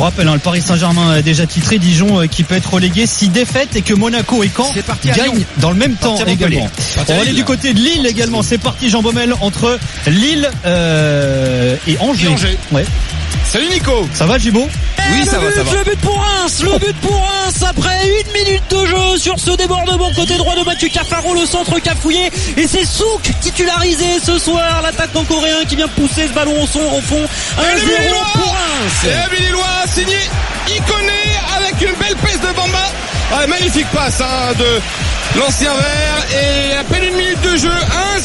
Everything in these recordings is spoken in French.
rappelle, le Paris Saint-Germain a déjà titré, Dijon qui peut être relégué si défaite et que Monaco et Caen gagnent dans le même temps également. On va aller du côté de Lille également. C'est parti, Jean Baumel, entre Lille et Angers. Ouais. Salut Nico. Ça va, Gibo? Oui, ça va. Le but pour Reims après 1 minute de jeu sur ce débordement côté droit de Mathieu Cafaro, le centre cafouillé, et c'est Souk titularisé ce soir, l'attaquant coréen qui vient pousser ce ballon au fond. 1-0 pour Reims. Et Lillois signé Ikoné avec une belle pèse de Bamba. Magnifique passe de l'ancien vert, et à peine 1 minute de jeu,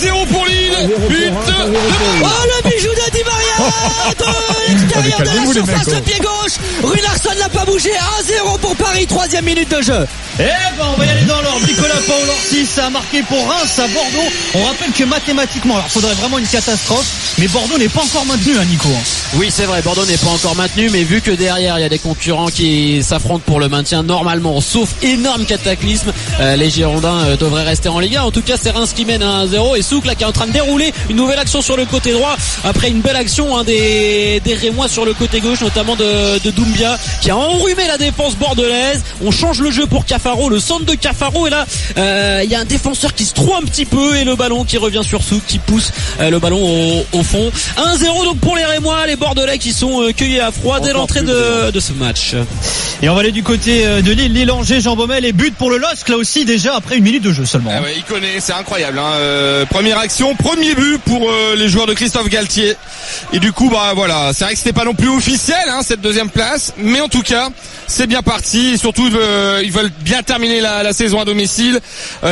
1-0 pour Lille. But de le bijou de Di Maria de l'extérieur de la surface, le pied gauche. Runarsson n'a pas bougé. 1-0 pour Paris, 3e minute de jeu. Eh ben, on va y aller dans l'ordre. Nicolas Paul-Orsi, ça a marqué pour Reims à Bordeaux. On rappelle que mathématiquement, alors faudrait vraiment une catastrophe, mais Bordeaux n'est pas encore maintenu, Nico. Oui, c'est vrai, Bordeaux n'est pas encore maintenu, mais vu que derrière il y a des concurrents qui s'affrontent pour le maintien, normalement, sauf énorme cataclysme, les Girondins devraient rester en Ligue 1. En tout cas, c'est Reims qui mène à 1-0, et Souk là qui est en train de dérouler une nouvelle action sur le côté droit après une belle action des Rémois sur le côté gauche, notamment de Doumbia, qui a enrhumé la défense bordelaise. On change le jeu pour Cafaro, le centre de Cafaro, et là il y a un défenseur qui se trouve un petit peu, et le ballon qui revient sur Souk, qui pousse le ballon au fond. 1-0 donc pour les Rémois, les Bordelais qui sont cueillis à froid dès l'entrée de ce match. Et on va aller du côté de Lille, Lille-Angers, Jean Baumel, et but pour le LOSC là aussi déjà après 1 minute de jeu seulement. Ah ouais, il connaît, c'est incroyable. Première action, premier but pour les joueurs de Christophe Galtier. Et du coup, voilà, c'est vrai que c'était pas non plus officiel cette deuxième place, mais en tout cas, c'est bien parti. Et surtout, ils veulent bien terminer la saison à domicile.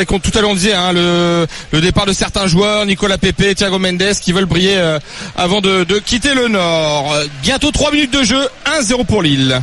Comme tout à l'heure on disait, le départ de certains joueurs, Nicolas Pepe, Thiago Mendes, qui veulent briller avant de quitter le Nord. Bientôt 3 minutes de jeu, 1-0 pour Lille.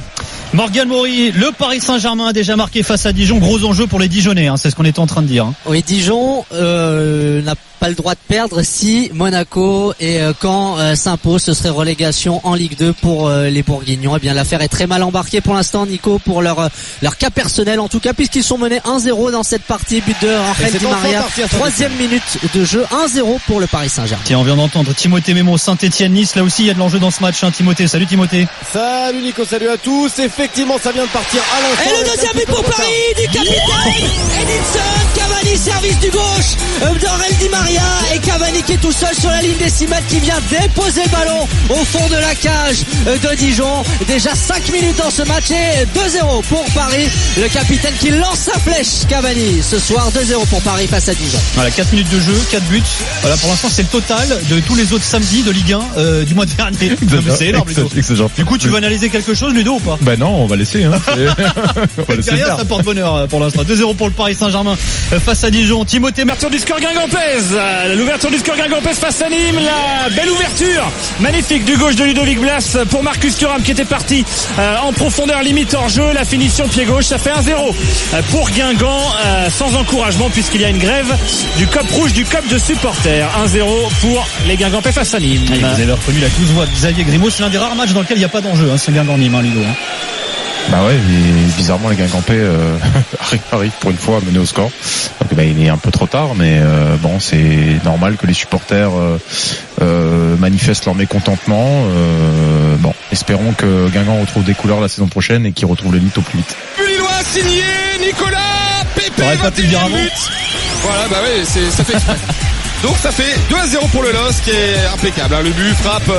Morgan Maury, le Paris Saint-Germain a déjà marqué face à Dijon. Gros enjeu pour les Dijonnais, c'est ce qu'on était en train de dire. Oui, Dijon n'a pas le droit de perdre si Monaco et Caen s'imposent. Ce serait relégation en Ligue 2 pour les Bourguignons. Eh bien, l'affaire est très mal embarquée pour l'instant, Nico, pour leur cas personnel en tout cas, puisqu'ils sont menés 1-0 dans cette partie. But de Angel Di Maria, 3e minute de jeu, 1-0 pour le Paris Saint-Germain. Tiens, on vient d'entendre Timothée Mémon, Saint-Etienne-Nice. Là aussi, il y a de l'enjeu dans ce match. Timothée, salut Timothée. Salut Nico, salut à tous. Effectivement, ça vient de partir à l'instant. Et le deuxième but pour Paris du capitaine Edinson Cavani, service du gauche d'Angel Di Maria, et Cavani qui est tout seul sur la ligne des 6 mètres, qui vient déposer le ballon au fond de la cage de Dijon. Déjà 5 minutes dans ce match, et 2-0 pour Paris. Le capitaine qui lance sa flèche, Cavani. Ce soir, 2-0 pour Paris face à Dijon. Voilà, 4 minutes de jeu, 4 buts. Voilà, pour l'instant, c'est le total de tous les autres samedis de Ligue 1 du mois de dernier. C'est énorme, Ludo. Du coup, tu veux analyser quelque chose, Ludo, ou pas? Ben non, on va laisser. On va laisser rien, ça porte bonheur pour l'instant. 2-0 pour le Paris Saint-Germain face à Dijon. Timothée. L'ouverture du score guingampais. L'ouverture du score guingampais face à Nîmes. La belle ouverture magnifique du gauche de Ludovic Blas pour Marcus Thuram, qui était parti en profondeur, limite hors jeu. La finition pied gauche, ça fait 1-0 pour Guingamp, sans encouragement puisqu'il y a une grève du COP rouge, du COP de supporters. 1-0 pour les Guingampais face à Nîmes. Allez, vous avez reconnu la douce voix de Xavier Grimaud. C'est l'un des rares matchs dans lequel il n'y a pas d'enjeu, ce Guingamp-Nîmes, Ludo. Bah ouais, bizarrement les Guingampais arrivent pour une fois à mener au score. Donc, il est un peu trop tard, mais bon, c'est normal que les supporters manifestent leur mécontentement. Bon, espérons que Guingamp retrouve des couleurs la saison prochaine et qu'il retrouve l'élite au plus vite. Lillois signé Nicolas Pepe, 21e but. Voilà, ça fait exprès. Donc ça fait 2-0 pour le LOSC, qui est impeccable. Le but frappe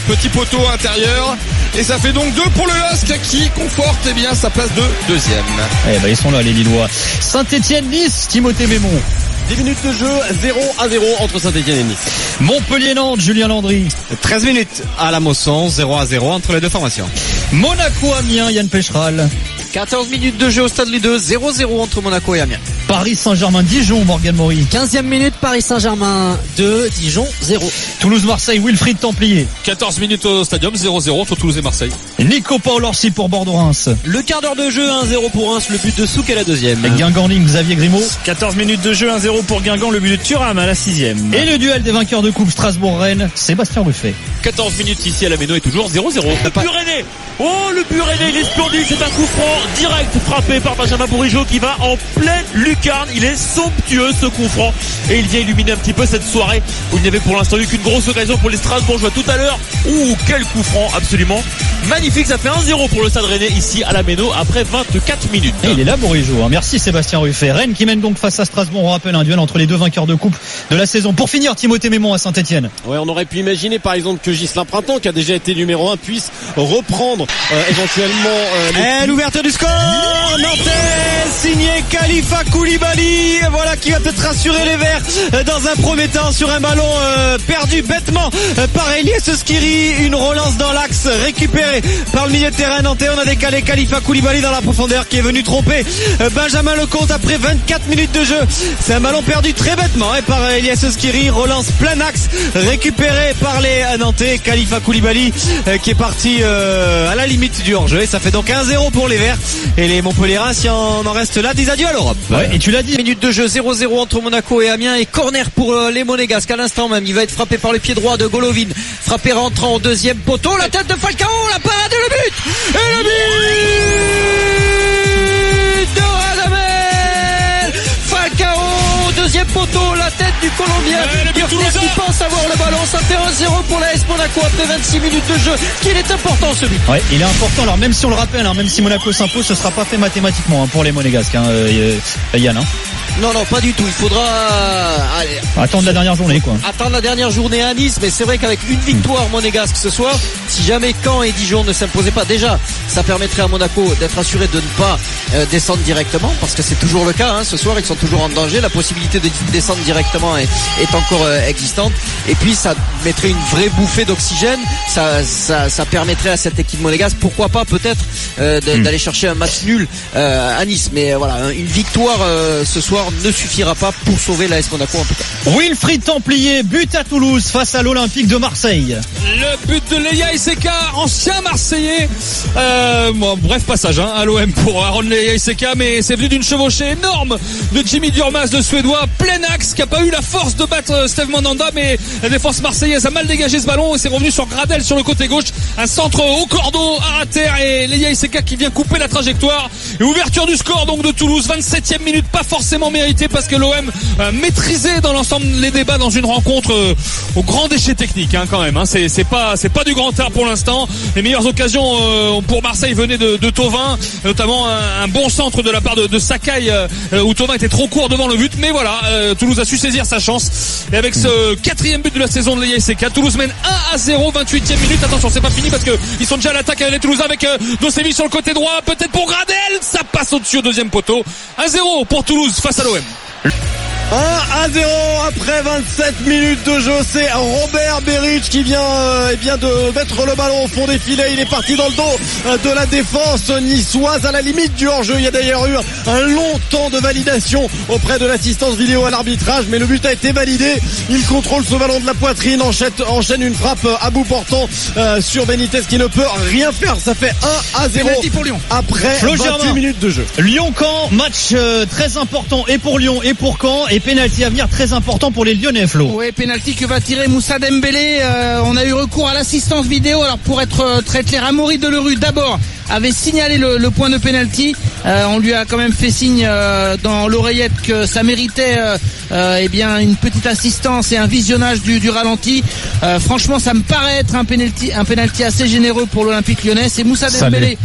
petit poteau intérieur, et ça fait donc 2 pour le LOSC, qui conforte sa place de deuxième. Ils sont là, les Lillois. Saint-Etienne-Nice, Timothée Mémon. 10 minutes de jeu, 0-0 entre Saint-Etienne et Nice. Montpellier-Nantes, Julien Landry. 13 minutes à la Mosson, 0-0 entre les deux formations. Monaco-Amiens, Yann Pécheral. 14 minutes de jeu au Stade Louis II, 0-0 entre Monaco et Amiens. Paris Saint-Germain-Dijon, Morgan Maury. 15e minute, Paris Saint-Germain 2, Dijon 0. Toulouse-Marseille, Wilfried Templier. 14 minutes au Stadium, 0-0 entre Toulouse et Marseille. Nico Paul-Orsi pour Bordeaux-Reims. Le quart d'heure de jeu, 1-0 pour Reims, le but de Souk à la 2e. Guingamp-Nîmes, Xavier Grimaud. 14 minutes de jeu, 1-0 pour Guingamp, le but de Thuram à la 6e. Et le duel des vainqueurs de coupe Strasbourg-Rennes, Sébastien Buffet. 14 minutes ici à la Méno et toujours 0-0. Le but René. Oh, le but René, il est splendide, c'est un coup franc direct frappé par Benjamin Bourigeaud qui va en pleine lucarne. Il est somptueux ce coup franc et il vient illuminer un petit peu cette soirée où il n'y avait pour l'instant eu qu'une grosse occasion pour les Strasbourgeois tout à l'heure. Quel coup franc absolument magnifique. Ça fait 1-0 pour le Stade Rennais ici à la Méno après 24 minutes. Et il est là Bourigeaud. Merci Sébastien Ruffet. Rennes qui mène donc face à Strasbourg. On rappelle un duel entre les deux vainqueurs de coupe de la saison. Pour finir, Timothée Mémon à Saint-Etienne. Ouais, on aurait pu imaginer par exemple que Ghislain Printemps, qui a déjà été numéro 1, puisse reprendre éventuellement l'ouverture du score nantais signé Khalifa Koulibaly, voilà qui va peut-être rassurer les Verts dans un premier temps sur un ballon perdu bêtement par Elias Skiri. Une relance dans l'axe récupérée par le milieu de terrain nantais. On a décalé Khalifa Koulibaly dans la profondeur qui est venu tromper Benjamin Lecomte après 24 minutes de jeu. C'est un ballon perdu très bêtement par Elias Skiri. Relance plein axe récupéré par les Nantais. Khalifa Koulibaly qui est parti à la limite du hors-jeu et ça fait donc 1-0 pour les Verts et les Montpelliérains. Si on en reste là, disent adieu à l'Europe. Ouais, et tu l'as dit. Minute de jeu 0-0 entre Monaco et Amiens et corner pour les Monégasques à l'instant même. Il va être frappé par le pied droit de Golovin, frappé rentrant au deuxième poteau, la tête de Falcao, la parade et le but et le but de Radamel Falcao, deuxième poteau, la tête du Colombien qui pense avoir le ballon. Ça fait 1-0 pour la AS Monaco après 26 minutes de jeu. Qu'il est important ce but. Ouais, il est important. Alors même si on le rappelle, même si Monaco s'impose, ce sera pas fait mathématiquement pour les Monégasques, Yann. Non, pas du tout. Il faudra attendre la dernière journée, quoi. Attendre la dernière journée à Nice, mais c'est vrai qu'avec une victoire monégasque ce soir, si jamais Caen et Dijon ne s'imposaient pas, déjà, ça permettrait à Monaco d'être assuré de ne pas descendre directement, parce que c'est toujours le cas. Ce soir, ils sont toujours en danger. La possibilité de descendre directement est encore existante. Et puis, ça mettrait une vraie bouffée d'oxygène. Ça permettrait à cette équipe monégasque, pourquoi pas, peut-être, d'aller chercher un match nul à Nice. Mais voilà, une victoire ce soir ne suffira pas pour sauver l'AS Monaco en tout cas. Wilfried Templier, but à Toulouse face à l'Olympique de Marseille. Le but de Leia Iseka, ancien Marseillais. Bref passage à l'OM pour Aaron Leia Iseka, mais c'est venu d'une chevauchée énorme de Jimmy Durmaz, de Suédois, plein axe, qui a pas eu la force de battre Steve Mandanda, mais la défense marseillaise a mal dégagé ce ballon et c'est revenu sur Gradel sur le côté gauche. Un centre au cordeau à terre et Leia Iseka qui vient couper la trajectoire. Et ouverture du score donc de Toulouse, 27e minute, pas forcément mérité parce que l'OM maîtrisait dans l'ensemble les débats dans une rencontre au grand déchet technique quand même. C'est pas du grand art pour l'instant. Les meilleures occasions pour Marseille venaient de Thauvin, notamment un bon centre de la part de Sakai où Thauvin était trop court devant le but. Mais voilà, Toulouse a su saisir sa chance et avec ce 4e but de la saison de Leia Iseka, Toulouse mène 1-0, 28e minute. Attention, c'est pas fini parce que ils sont déjà à l'attaque avec les Toulousains avec Dosevic sur le côté droit, peut-être pour Gradel, ça passe au-dessus au deuxième poteau. 1-0 pour Toulouse face à l'OM. 1-0 après 27 minutes de jeu. C'est Robert Beric qui vient de mettre le ballon au fond des filets. Il est parti dans le dos de la défense niçoise à la limite du hors-jeu. Il y a d'ailleurs eu un long temps de validation auprès de l'assistance vidéo à l'arbitrage, mais le but a été validé. Il contrôle ce ballon de la poitrine, enchaîne une frappe à bout portant sur Benitez qui ne peut rien faire. Ça fait 1-0 pour Lyon après 28 minutes de jeu. Lyon-Caen, match très important et pour Lyon et pour Caen, et pénalty à venir très important pour les Lyonnais, Flo. Oui, pénalty que va tirer Moussa Dembélé. On a eu recours à l'assistance vidéo. Alors pour être très clair, Amaury Delerue d'abord avait signalé le point de pénalty. On lui a quand même fait signe dans l'oreillette que ça méritait une petite assistance et un visionnage du ralenti. Franchement, ça me paraît être un pénalty assez généreux pour l'Olympique Lyonnais. C'est Moussa Dembélé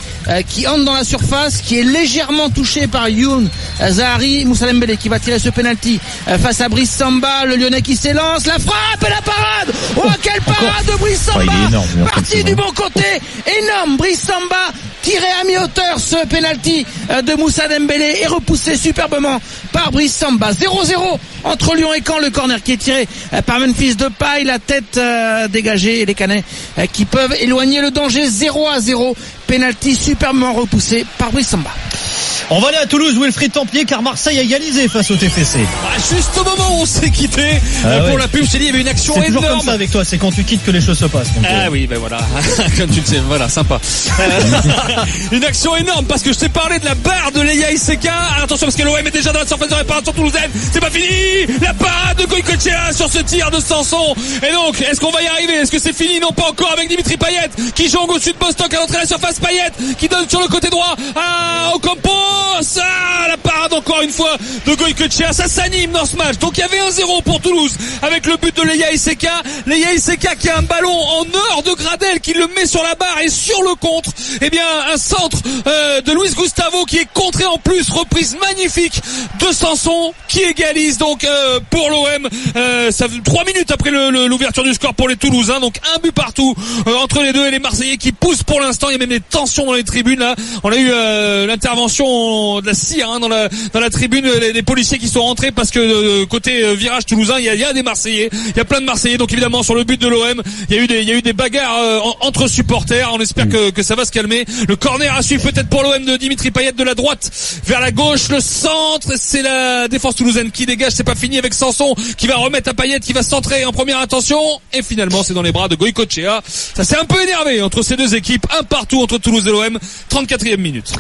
qui entre dans la surface, qui est légèrement touché par Youn Zahari. Moussa Dembélé qui va tirer ce pénalty face à Brice Samba, le Lyonnais qui s'élance, la frappe et la parade. Oh, quelle parade de Brice Samba! Il est énorme, parti du bon côté, énorme. Brice Samba tiré à mi-hauteur, ce penalty de Moussa Dembélé est repoussé superbement par Brice Samba. 0-0 entre Lyon et Caen, le corner qui est tiré par Memphis Depay, la tête dégagée et les Canets qui peuvent éloigner le danger. 0-0, penalty superbement repoussé par Brice Samba. On va aller à Toulouse, Wilfried Templier, car Marseille a égalisé face au TFC. Juste au moment où on s'est quitté pour la pub, je t'ai dit, il y avait une action c'est énorme. C'est toujours comme ça avec toi, c'est quand tu quittes que les choses se passent. Donc, oui, ben voilà, comme tu le sais, voilà, sympa. Une action énorme parce que je t'ai parlé de la barre de Leia Iseka. Attention parce que l'OM est déjà dans la surface de réparation toulousaine. C'est pas fini. La parade de Goïcoechea sur ce tir de Sanson. Et donc, est-ce qu'on va y arriver? Est-ce que c'est fini? Non, pas encore avec Dimitri Payet qui jongle au-dessus de Bostock à l'entrée de la surface. Payet qui donne sur le côté droit à Ocampos. La parade encore une fois de Goïcoechea. Ça s'anime dans ce match. Donc il y avait 1-0 pour Toulouse avec le but de Leia Iseka. Leia Iseka qui a un ballon en or de Gradel qui le met sur la barre et sur le contre. Eh bien, un centre de Luis Gustavo qui est contré en plus. Reprise magnifique de Sanson qui égalise donc pour l'OM. Ça fait 3 minutes après l'ouverture du score pour les Toulousains. Donc un but partout entre les deux et les Marseillais qui poussent pour l'instant. Il y a même des tensions dans les tribunes là. On a eu l'intervention de la CIR dans la tribune, les policiers qui sont rentrés parce que côté virage toulousain, il y a des Marseillais, il y a plein de Marseillais. Donc évidemment sur le but de l'OM, il y a eu des bagarres entre supporters. On espère que ça va se calmer. Le corner à suivre peut-être pour l'OM de Dimitri Payet de la droite vers la gauche, le centre, c'est la défense toulousaine qui dégage. C'est pas fini avec Sanson qui va remettre à Payet qui va centrer en première intention et finalement c'est dans les bras de Goïcoechea. Ça s'est un peu énervé entre ces deux équipes, un partout entre Toulouse et l'OM. 34e minute.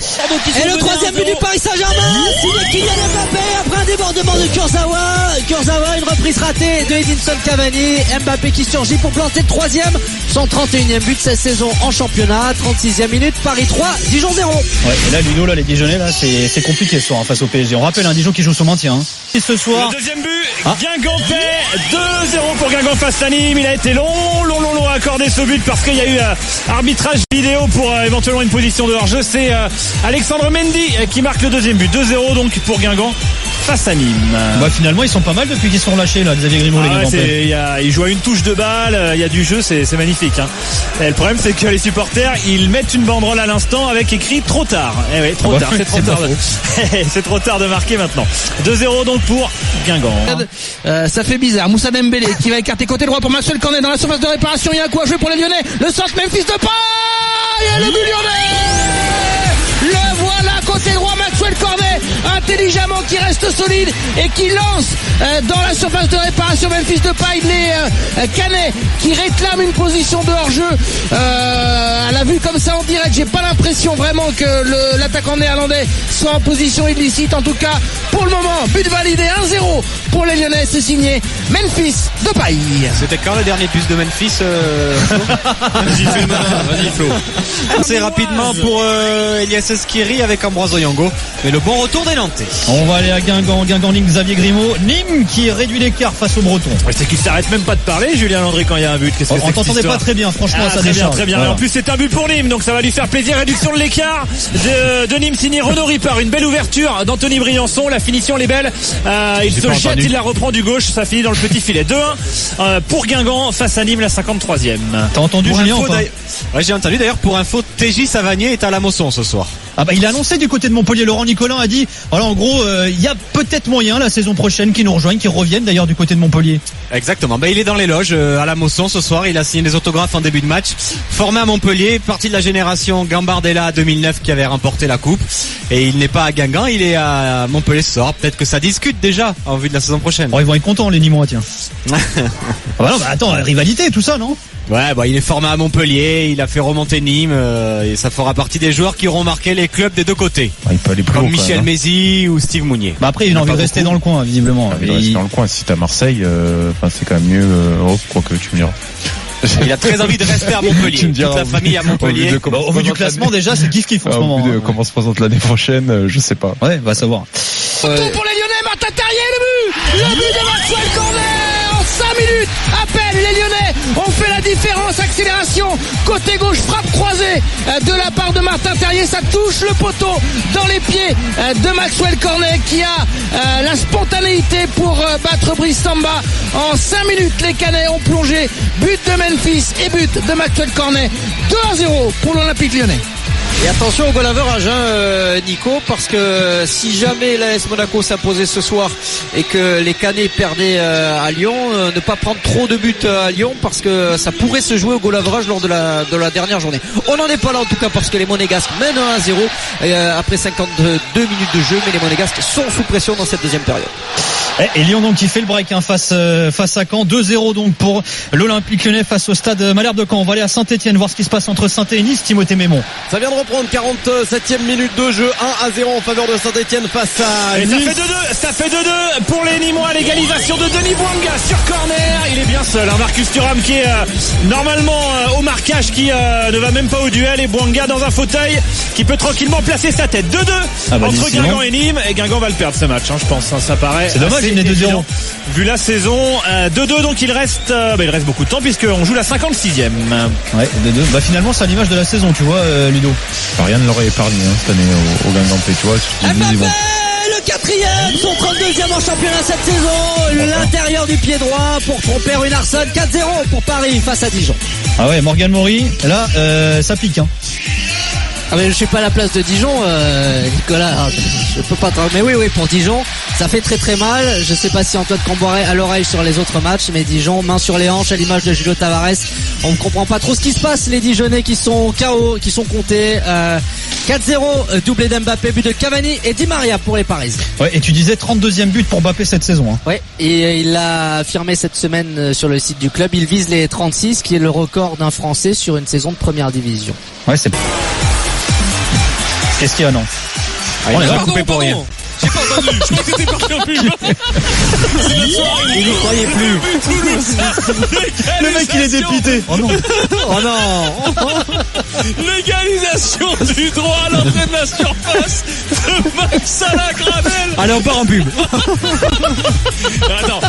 Et le troisième but du Paris Saint-Germain, signé Kylian Mbappé après un débordement de Kurzawa, une reprise ratée de Edinson Cavani. Mbappé qui surgit pour planter le troisième, son 31e but de cette saison en championnat. 36e minute, Paris 3, Dijon 0. Ouais, et là Ludo, les Dijonnais là, c'est compliqué ce soir face au PSG. On rappelle un Dijon qui joue son maintien. Et ce soir, le deuxième but, Guingampais, 2-0 pour Guingamp face à Nîmes. Il a été long à accorder ce but parce qu'il y a eu arbitrage vidéo pour éventuellement une position de hors-jeu. C'est Alexandre Mendy qui marque le deuxième but. 2-0 donc pour Guingamp face à Nîmes. Finalement ils sont pas mal depuis qu'ils sont relâchés là, Xavier Grimaud, les Guingampais. Ils jouent à une touche de balle, il y a du jeu, c'est magnifique. Et le problème c'est que les supporters ils mettent une banderole à l'instant avec écrit trop tard. Eh oui, trop tard, c'est trop tard. C'est trop tard de marquer maintenant. 2-0 donc pour Guingamp. Ça fait bizarre. Moussa Dembélé qui va écarter côté droit pour Maxwell Cornet dans la surface de réparation. Il y a un coup à jouer pour les Lyonnais. Le centre Memphis Depay et le but lyonnais. Le voilà côté droit Maxwell Cornet intelligemment qui reste solide et qui lance dans la surface de réparation Memphis Depay. Les Canet qui réclame une position de hors-jeu à la vue comme ça en direct. J'ai pas l'impression vraiment que l'attaquant néerlandais soit en position illicite. En tout cas pour le moment but validé 1-0 pour les Lyonnais. C'est signé Memphis Depay. C'était quand le dernier but de Memphis Vas-y Flo. C'est rapidement pour Elias Skiri avec Ambroise Oyongo. Mais le bon retour des Nantais. On va aller à Guingamp, Nîmes, Xavier Grimaud. Nîmes qui réduit l'écart face aux Bretons. C'est qu'il s'arrête même pas de parler, Julien Landry, quand il y a un but. Qu'est-ce que on t'entendait pas très bien, franchement, ça décharge. Très bien. Voilà. Et en plus, c'est un but pour Nîmes, donc ça va lui faire plaisir. Réduction de l'écart de Nîmes signé Renaud Ripard. Une belle ouverture d'Anthony Briançon. La finition, elle est belle. Il se jette, il la reprend du gauche. Ça finit dans le petit filet. 2-1 pour Guingamp face à Nîmes, la 53e. T'as entendu Julien ou pas? Ouais, j'ai entendu. D'ailleurs, pour info, TJ Savanier est à la Mosson ce soir. Il a annoncé du côté de Montpellier. Laurent Nicolin a dit, voilà, en gros, il y a peut-être moyen la saison prochaine qu'ils nous rejoignent, qu'ils reviennent d'ailleurs du côté de Montpellier. Exactement. Il est dans les loges à la Mosson ce soir. Il a signé des autographes en début de match. Formé à Montpellier, partie de la génération Gambardella 2009 qui avait remporté la coupe. Et il n'est pas à Guingamp, il est à Montpellier ce soir. Peut-être que ça discute déjà en vue de la saison prochaine. Ils vont être contents les Nîmois, tiens. Attends, rivalité, tout ça, non? Ouais, il est formé à Montpellier, il a fait remonter Nîmes et ça fera partie des joueurs qui auront marqué les clubs des deux côtés. Il peut aller plus comme haut, Michel Mézy ou Steve Mounier. Après, il a envie de rester dans le coin, visiblement. Il reste dans le coin. Si t'es à Marseille, c'est quand même mieux. Quoi que tu me diras. Il a très envie de rester à Montpellier. Toute la famille à Montpellier. Au vu du classement, déjà, c'est kiff en ce moment. Au vu de comment se présente l'année prochaine, je sais pas. Ouais, va savoir. Tout pour les Lyonnais, Martin Terrier, le but de Maxwell Cornet. 5 minutes à peine, les Lyonnais ont fait la différence. Accélération côté gauche, frappe croisée de la part de Martin Terrier. Ça touche le poteau dans les pieds de Maxwell Cornet qui a la spontanéité pour battre Brice Samba. En 5 minutes, les Canets ont plongé. But de Memphis et but de Maxwell Cornet. 2-0 pour l'Olympique Lyonnais. Et attention au goal average, Nico, parce que si jamais l'AS Monaco s'imposait ce soir et que les Canets perdaient à Lyon, ne pas prendre trop de buts à Lyon parce que ça pourrait se jouer au goal average lors de la dernière journée. On n'en est pas là en tout cas parce que les Monégasques mènent 1-0 après 52 minutes de jeu, mais les Monégasques sont sous pression dans cette deuxième période. Et Lyon donc qui fait le break face à Caen, 2-0 donc pour l'Olympique Lyonnais face au stade Malherbe de Caen. On va aller à Saint-Etienne voir ce qui se passe entre Saint-Etienne et Nice. Timothée Mémon. Ça vient de reprendre, 47e minute de jeu, 1-0 en faveur de Saint-Etienne face à Nice. Et ça fait 2-2 pour les Nîmois. L'égalisation de Denis Bouanga sur corner. Il est bien seul, Marcus Thuram qui est normalement au marquage, qui ne va même pas au duel, et Bouanga dans un fauteuil qui peut tranquillement placer sa tête. 2-2 entre Guingamp et Nîmes, et Guingamp va le perdre ce match, je pense, ça paraît. C'est dommage, il est 2-0 vu la saison. 2-2, donc il reste beaucoup de temps puisqu'on joue la 56e. Ouais, 2-2. Finalement c'est à l'image de la saison, tu vois, Ludo. Rien ne l'aurait épargné cette année au Guingampais, tu vois. Le quatrième, son 32e en championnat cette saison, l'intérieur du pied droit pour tromper Runarsson. 4-0 pour Paris face à Dijon. Ah ouais, Morgan Mori, là ça pique Ah mais je suis pas à la place de Dijon, Nicolas, je peux pas mais oui pour Dijon, ça fait très très mal. Je sais pas si Antoine Camboret a l'oreille sur les autres matchs, mais Dijon, main sur les hanches à l'image de Julio Tavares. On ne comprend pas trop ce qui se passe, les Dijonnais qui sont KO, qui sont comptés. 4-0, doublé d'Mbappé, but de Cavani et Di Maria pour les Parisiens. Ouais, et tu disais 32e but pour Mbappé cette saison. Ouais, et il l'a affirmé cette semaine sur le site du club, il vise les 36, qui est le record d'un Français sur une saison de première division. Ouais, c'est... Qu'est-ce qu'il y a, non? On est coupé pour rien. J'ai pas entendu, je crois que t'étais parti en pub. C'est la soirée. Il n'y croyait plus. Le mec il est dépité. Oh non. Oh non. Légalisation du droit à l'entrée de la surface de Max Gradel. Allez, on part en pub. Attends,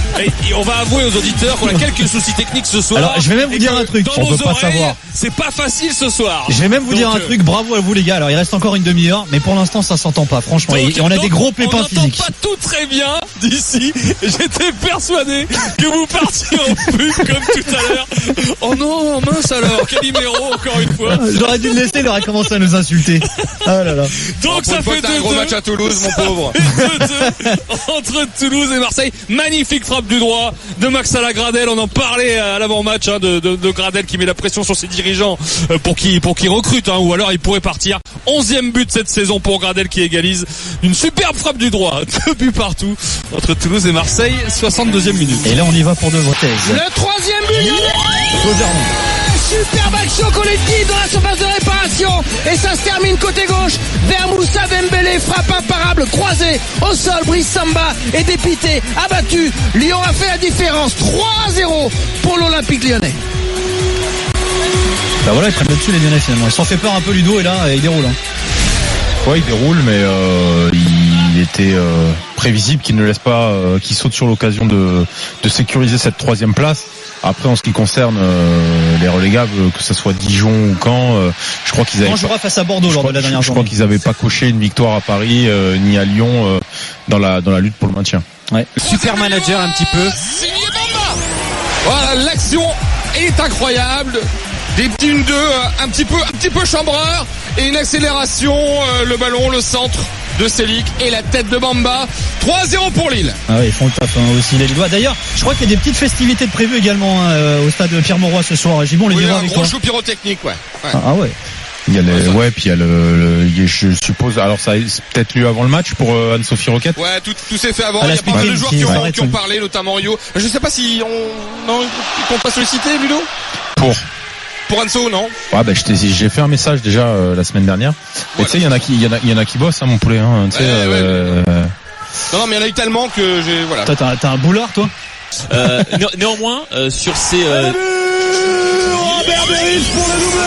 on va avouer aux auditeurs qu'on a quelques soucis techniques ce soir. Alors je vais même vous dire un truc, on peut pas savoir. C'est pas facile ce soir. Je vais même vous dire un truc, bravo à vous les gars. Alors il reste encore une demi-heure, mais pour l'instant ça s'entend pas, franchement. On a des gros pépins physiques. On n'entend pas tout très bien d'ici. J'étais persuadé que vous partiez en pub comme tout à l'heure. Oh non, mince alors, Calimero encore une fois. J'aurais dû le laisser, il aurait commencé à nous insulter. Ah là là. Donc ça fait 2-2. Un gros match à Toulouse, mon pauvre. 2-2 entre Toulouse et Marseille. Magnifique frappe du droit de Max Gradel. On en parlait à l'avant-match de Gradel qui met la pression sur ses dirigeants pour qu'il recrute, ou alors il pourrait partir. 11e but cette saison pour Gradel qui égalise. Une superbe frappe du droit. 2 buts partout entre Toulouse et Marseille. 62e minute. Et là on y va pour de Votez. Le 3e but lyonnais. Superbe action collective dans la surface de réparation. Et ça se termine côté gauche vers Moussa Dembélé. Frappe imparable, croisée au sol. Brice Samba est dépité, abattu. Lyon a fait la différence. 3-0 pour l'Olympique Lyonnais. Bah voilà, ils prennent dessus les Lyonnais finalement. Ils s'en fait peur un peu Ludo et là il déroule. Ouais, il déroule, mais il était prévisible qu'il ne laisse pas, qu'il saute sur l'occasion de sécuriser cette 3e place. Après, en ce qui concerne les relégables, que ce soit Dijon ou Caen, je crois qu'ils avaient. On jouera face à Bordeaux lors de la dernière journée. Je crois qu'ils n'avaient pas coché une victoire à Paris ni à Lyon dans la lutte pour le maintien. Ouais. Super manager un petit peu. Voilà, l'action est incroyable. Des petits 1-2, un petit peu chambreur et une accélération, le ballon, le centre de Selic et la tête de Bamba. 3-0 pour Lille. Ah oui, ils font le taf aussi les Lillois. D'ailleurs, je crois qu'il y a des petites festivités de prévues également au stade Pierre-Mauroy ce soir. Gibon, les Lillois avec toi. Un gros show pyrotechnique, ouais. Ah ouais. Il y a puis il y a je suppose, alors ça a peut-être lieu avant le match pour Anne-Sophie Roquette. Ouais, tout s'est fait avant. Il y a pas mal de joueurs qui ont parlé, notamment Rio. Je sais pas si ils t'ont pas sollicité, Ludo? Pour Anso, non? Ouais, j'ai fait un message déjà la semaine dernière. Et tu sais, il y en a qui bossent, mon poulet, Non, mais il y en a eu tellement que j'ai, voilà. Toi, t'as un boulard, toi? Néanmoins, sur ces, Robert Berich pour le doublé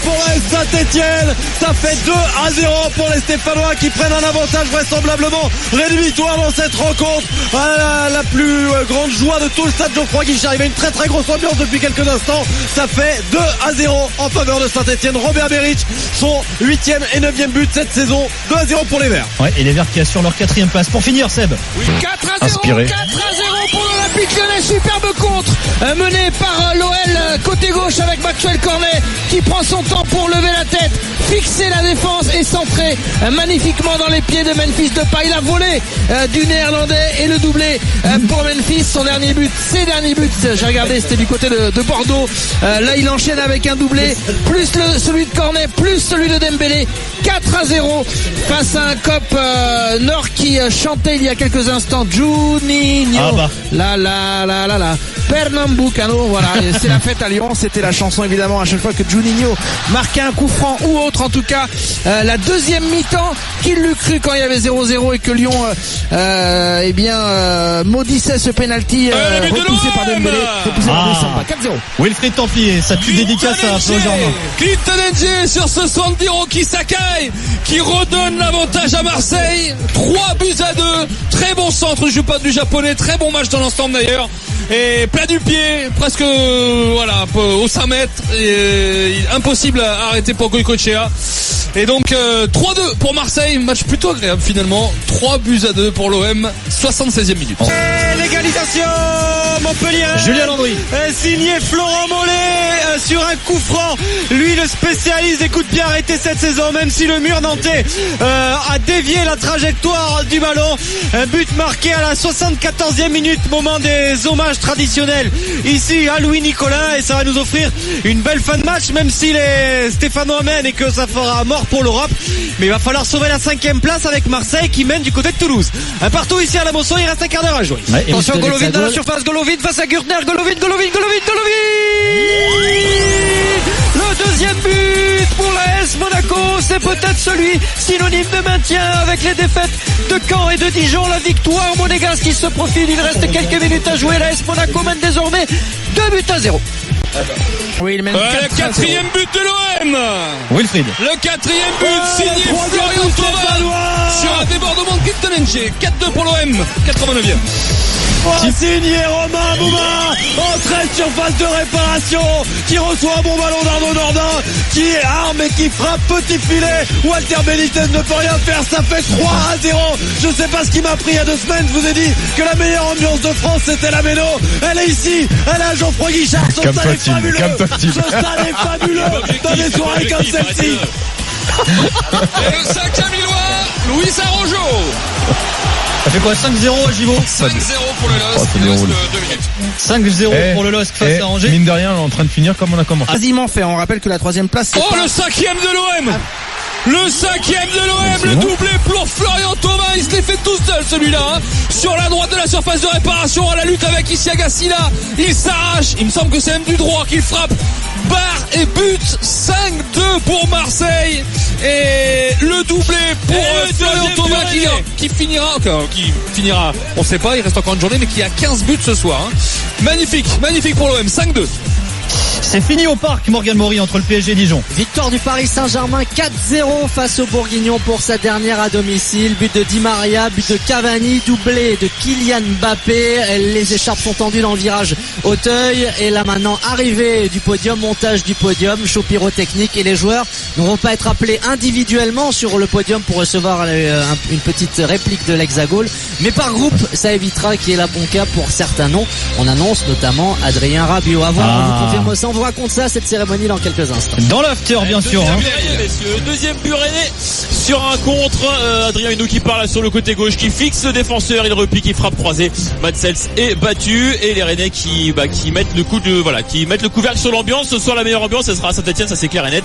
pour Saint-Etienne. Ça fait 2-0 pour les Stéphanois qui prennent un avantage vraisemblablement rédhibitoire dans cette rencontre. La plus grande joie de tout le stade Geoffroy Guichard. Il y avait une très très grosse ambiance depuis quelques instants. Ça fait 2-0 en faveur de Saint-Etienne. Robert Berich, son 8e et 9e but cette saison. 2-0 pour les Verts. Ouais, et les Verts qui assurent leur 4e place. Pour finir, Seb. Oui. 4-0 pour l'Olympique Lyonnais. Superbe contre mené par l'OL côté gauche avec Maxwell Cornet qui prend son temps pour pour lever la tête, fixer la défense et centrer magnifiquement dans les pieds de Memphis Depay. Il a volé du néerlandais et le doublé pour Memphis. Son dernier but, ses derniers buts, j'ai regardé, c'était du côté de Bordeaux. Là il enchaîne avec un doublé, plus celui de Cornet, plus celui de Dembélé. 4-0 face à un COP Nord qui chantait il y a quelques instants Juninho. La Pernambucano, voilà, c'est la fête à Lyon, c'était la chanson évidemment à chaque fois que Juninho marquait un coup franc ou autre. En tout cas la deuxième mi-temps, qui l'eût cru quand il y avait 0-0 et que Lyon maudissait ce penalty repoussé par Dembélé, repoussé par Samba. 4-0. Wilfried Templier, ça tue dédicace à Flo Germain. Clinton Ng sur ce 70 Roki Sakai qui redonne l'avantage à Marseille. 3-2, très bon centre du japonais, très bon match dans l'ensemble d'ailleurs. Et plat du pied, presque au 5 mètres, impossible à arrêter pour Goycochea. Et donc 3-2 pour Marseille, match plutôt agréable finalement. 3-2 pour l'OM, 76e minute. Et l'égalisation Montpellier. Julien Landry. Signé Florent Mollet sur un coup franc. Lui le spécialiste des coups de pied arrêtés cette saison, même si le mur nantais a dévié la trajectoire du ballon. Un but marqué à la 74e minute, moment des hommages traditionnels ici à Louis Nicolin, et ça va nous offrir une belle fin de match, même si les Stéphanois mènent et que ça fera mort pour l'Europe. Mais il va falloir sauver la 5e place avec Marseille qui mène du côté de Toulouse. Un partout ici à la Mosson, il reste un quart d'heure à jouer. Ouais, attention, Golovin dans la surface, Golovin face à Gürtner, Golovin. Le deuxième but pour l'AS Monaco, c'est peut-être celui synonyme de maintien avec les défaites de Caen et de Dijon. La victoire monégasque qui se profile, il reste quelques minutes à jouer. L'AS Monaco mène désormais 2-0. Oui, il mène le 4e but de l'OM. Wilfried. Le 4e but signé Florian Thauvin sur un débordement de Clinton Ng. 4-2 pour l'OM, 89e. Signé Romain Bouma, entrée de surface de réparation, qui reçoit un bon ballon d'Arnaud Nordin, qui arme et qui frappe petit filet. Walter Benitez ne peut rien faire, ça fait 3-0. Je sais pas ce qui m'a pris il y a 2 semaines, je vous ai dit que la meilleure ambiance de France c'était la Méno. Elle est ici, elle est à Geoffroy Guichard, son stade est fabuleux. Ce stade est fabuleux dans des soirées comme celle-ci. Et le 5e Illois, Luis Araujo. Ça fait quoi, 5-0 Givo? 5-0 pour le LOSC, il reste 2 minutes. 5-0 pour le LOSC face à Angers. Mine de rien, on est en train de finir comme on a commencé. Quasiment fait, on rappelle que la 3e place c'est le 5e de l'OM. Le 5e de l'OM, le doublé pour Florian Thauvin, il se l'est fait tout seul celui-là, sur la droite de la surface de réparation, à la lutte avec Isiaga Silla, il s'arrache, il me semble que c'est même du droit qu'il frappe, barre et but, 5-2 pour Marseille, et le doublé pour Florian Thauvin qui finira, on sait pas, il reste encore une journée, mais qui a 15 buts ce soir, hein. Magnifique pour l'OM, 5-2. C'est fini au parc, Morgan Maury, entre le PSG et Dijon. Victoire du Paris Saint-Germain 4-0 face aux Bourguignons pour sa dernière à domicile. But de Di Maria, but de Cavani, doublé de Kylian Mbappé. Les écharpes sont tendues dans le virage Auteuil. Et là maintenant, arrivée du podium, montage du podium, show pyrotechnique. Et les joueurs ne vont pas être appelés individuellement sur le podium pour recevoir une petite réplique de l'Hexagone. Mais par groupe, ça évitera qu'il y ait la bonca pour certains noms. On annonce notamment Adrien Rabiot. À voir, on vous confirme ça. On vous raconte ça, cette cérémonie, dans quelques instants. Dans l'after, bien sûr. Deuxième but rennais sur un contre. Adrien Huneau qui part là sur le côté gauche, qui fixe le défenseur, il repique, il frappe croisé. Madsels est battu et les Rennais qui mettent le couvercle sur l'ambiance. Ce soir, la meilleure ambiance, ce sera à Saint-Etienne, ça c'est clair et net.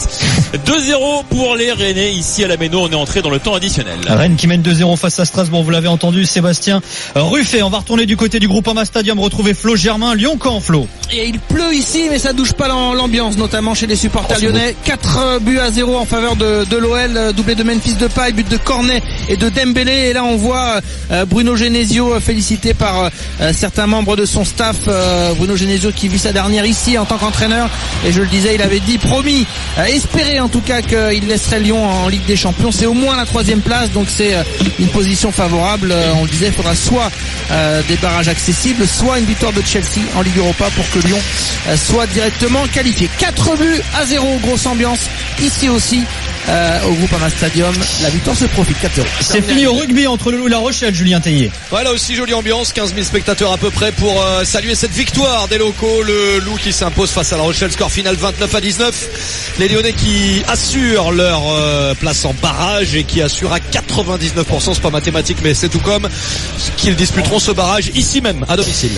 2-0 pour les Rennais ici à la Méno. On est entré dans le temps additionnel. Rennes qui mène 2-0 face à Strasbourg. Vous l'avez entendu, Sébastien Ruffet. On va retourner du côté du Groupama Stadium, retrouver Flo Germain, Lyon-Caen. Flo. Et il pleut ici, mais ça douche pas l'ambiance, notamment chez les supporters lyonnais. 4-0 en faveur de l'OL, doublé de Memphis Depay, but de Cornet et de Dembélé. Et là on voit Bruno Genesio félicité par certains membres de son staff. Bruno Genesio qui vit sa dernière ici en tant qu'entraîneur, et je le disais, il avait dit, promis, espéré en tout cas qu'il laisserait Lyon en Ligue des Champions. C'est au moins la 3e place, donc c'est une position favorable. On le disait, il faudra soit des barrages accessibles, soit une victoire de Chelsea en Ligue Europa pour que Lyon soit directement qualifié. 4-0, grosse ambiance ici aussi au Groupama Stadium. La victoire se profite 4-0. C'est fini au rugby entre le Loup et La Rochelle, Julien Tellier. Voilà aussi jolie ambiance, 15 000 spectateurs à peu près pour saluer cette victoire des locaux. Le Loup qui s'impose face à La Rochelle, score final 29-19. Les Lyonnais qui assurent leur place en barrage et qui assurent à 99%, c'est pas mathématique mais c'est tout comme, qu'ils disputeront ce barrage ici même à domicile.